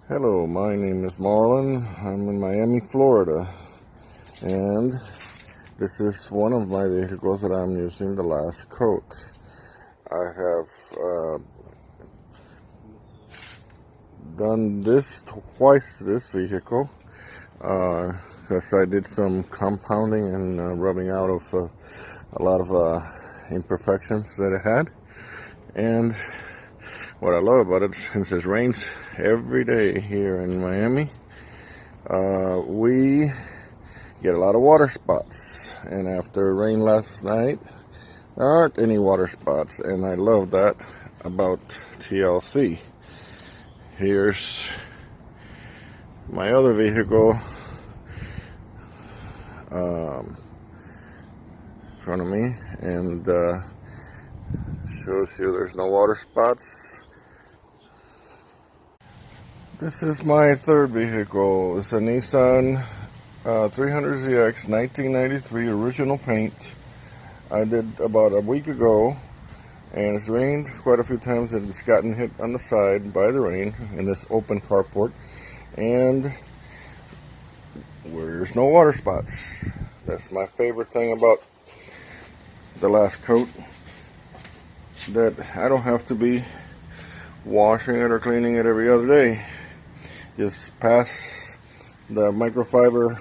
Hello, my name is Marlon. I'm in Miami, Florida, and this is one of my vehicles that I'm using the last coat. I have done this twice to this vehicle because I did some compounding and rubbing out of a lot of imperfections that it had. And what I love about it, since it rains every day here in Miami, we get a lot of water spots. And after rain last night, there aren't any water spots, and I love that about TLC. Here's my other vehicle in front of me, and shows you there's no water spots. This is my third vehicle. It's a Nissan 300ZX 1993 original paint. I did about a week ago, and it's rained quite a few times, and it's gotten hit on the side by the rain in this open carport, and there's no water spots. That's my favorite thing about the last coat, that I don't have to be washing it or cleaning it every other day. Just pass the microfiber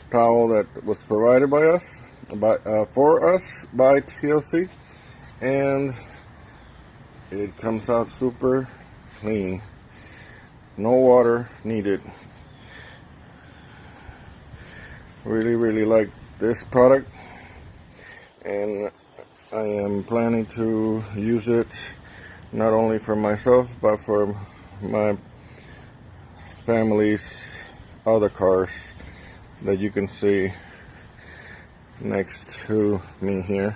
towel that was provided by us, for us by TLC, and it comes out super clean. No water needed. Really like this product, and I am planning to use it not only for myself but for my family's other cars that you can see next to me here.